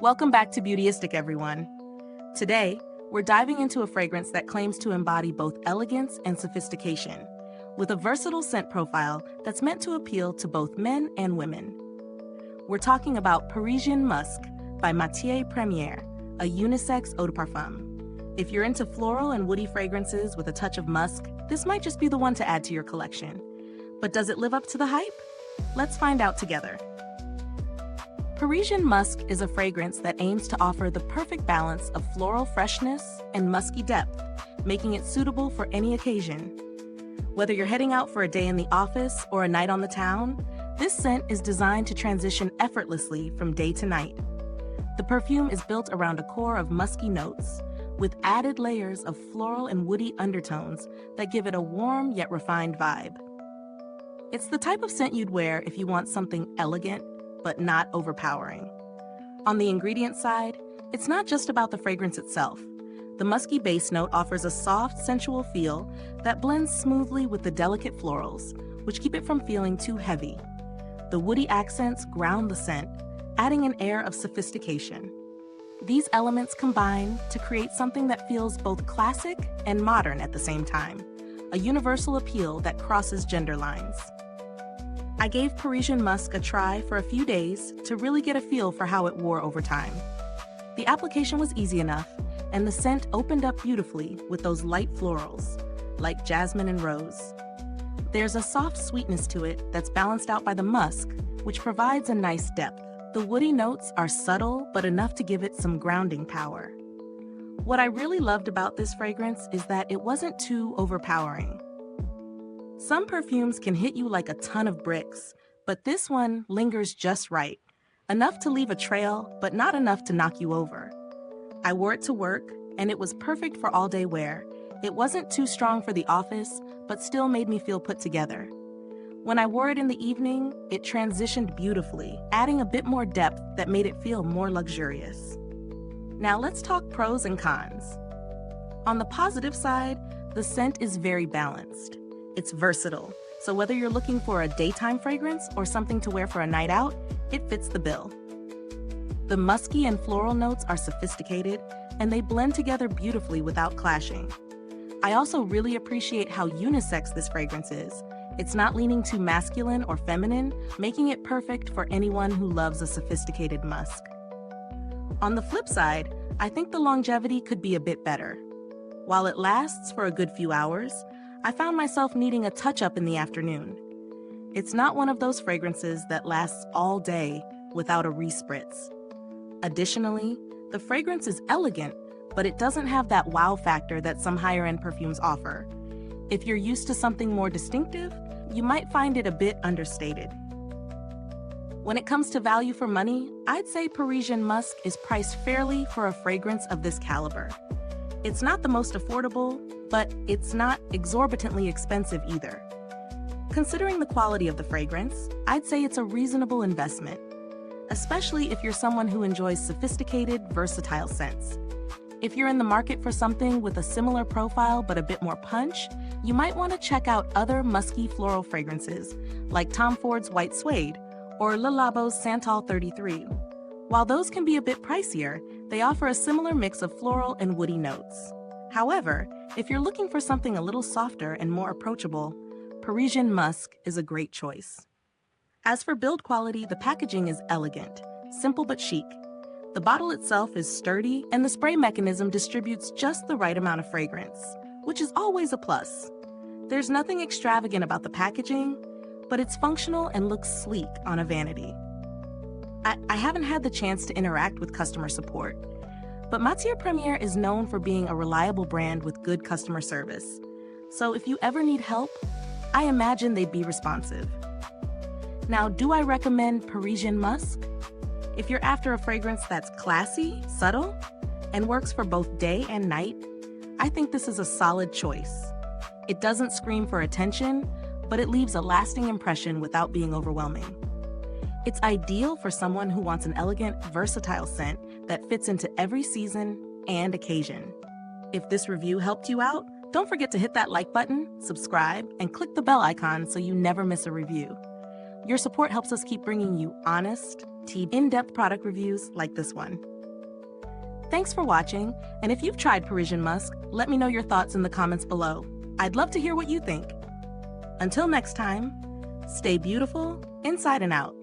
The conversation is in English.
Welcome back to Beautyistic, everyone. Today, we're diving into a fragrance that claims to embody both elegance and sophistication, with a versatile scent profile that's meant to appeal to both men and women. We're talking about Parisian Musc by Matiere Premiere, a unisex eau de parfum. If you're into floral and woody fragrances with a touch of musk, this might just be the one to add to your collection. But does it live up to the hype? Let's find out together. Parisian Musc is a fragrance that aims to offer the perfect balance of floral freshness and musky depth, making it suitable for any occasion. Whether you're heading out for a day in the office or a night on the town, this scent is designed to transition effortlessly from day to night. The perfume is built around a core of musky notes, with added layers of floral and woody undertones that give it a warm yet refined vibe. It's the type of scent you'd wear if you want something elegant, but not overpowering. On the ingredient side, it's not just about the fragrance itself. The musky base note offers a soft, sensual feel that blends smoothly with the delicate florals, which keep it from feeling too heavy. The woody accents ground the scent, adding an air of sophistication. These elements combine to create something that feels both classic and modern at the same time, a universal appeal that crosses gender lines. I gave Parisian Musc a try for a few days to really get a feel for how it wore over time. The application was easy enough, and the scent opened up beautifully with those light florals, like jasmine and rose. There's a soft sweetness to it that's balanced out by the musk, which provides a nice depth. The woody notes are subtle, but enough to give it some grounding power. What I really loved about this fragrance is that it wasn't too overpowering. Some perfumes can hit you like a ton of bricks, but this one lingers just right. Enough to leave a trail, but not enough to knock you over. I wore it to work, and it was perfect for all-day wear. It wasn't too strong for the office, but still made me feel put together. When I wore it in the evening, it transitioned beautifully, adding a bit more depth that made it feel more luxurious. Now let's talk pros and cons. On the positive side, the scent is very balanced. It's versatile, so whether you're looking for a daytime fragrance or something to wear for a night out, it fits the bill. The musky and floral notes are sophisticated, and they blend together beautifully without clashing. I also really appreciate how unisex this fragrance is. It's not leaning too masculine or feminine, making it perfect for anyone who loves a sophisticated musk. On the flip side, I think the longevity could be a bit better. While it lasts for a good few hours, I found myself needing a touch-up in the afternoon. It's not one of those fragrances that lasts all day without a respritz. Additionally, the fragrance is elegant, but it doesn't have that wow factor that some higher-end perfumes offer. If you're used to something more distinctive, you might find it a bit understated. When it comes to value for money, I'd say Parisian Musc is priced fairly for a fragrance of this caliber. It's not the most affordable, but it's not exorbitantly expensive either. Considering the quality of the fragrance, I'd say it's a reasonable investment, especially if you're someone who enjoys sophisticated, versatile scents. If you're in the market for something with a similar profile but a bit more punch, you might want to check out other musky floral fragrances like Tom Ford's White Suede or Le Labo's Santal 33. While those can be a bit pricier, they offer a similar mix of floral and woody notes. However, if you're looking for something a little softer and more approachable, Parisian Musc is a great choice. As for build quality, the packaging is elegant, simple but chic. The bottle itself is sturdy, and the spray mechanism distributes just the right amount of fragrance, which is always a plus. There's nothing extravagant about the packaging, but it's functional and looks sleek on a vanity. I haven't had the chance to interact with customer support, but Matiere Premiere is known for being a reliable brand with good customer service. So if you ever need help, I imagine they'd be responsive. Now, do I recommend Parisian Musc? If you're after a fragrance that's classy, subtle, and works for both day and night, I think this is a solid choice. It doesn't scream for attention, but it leaves a lasting impression without being overwhelming. It's ideal for someone who wants an elegant, versatile scent that fits into every season and occasion. If this review helped you out, don't forget to hit that like button, subscribe, and click the bell icon so you never miss a review. Your support helps us keep bringing you honest, in-depth product reviews like this one. Thanks for watching, and if you've tried Parisian Musc, let me know your thoughts in the comments below. I'd love to hear what you think. Until next time, stay beautiful inside and out.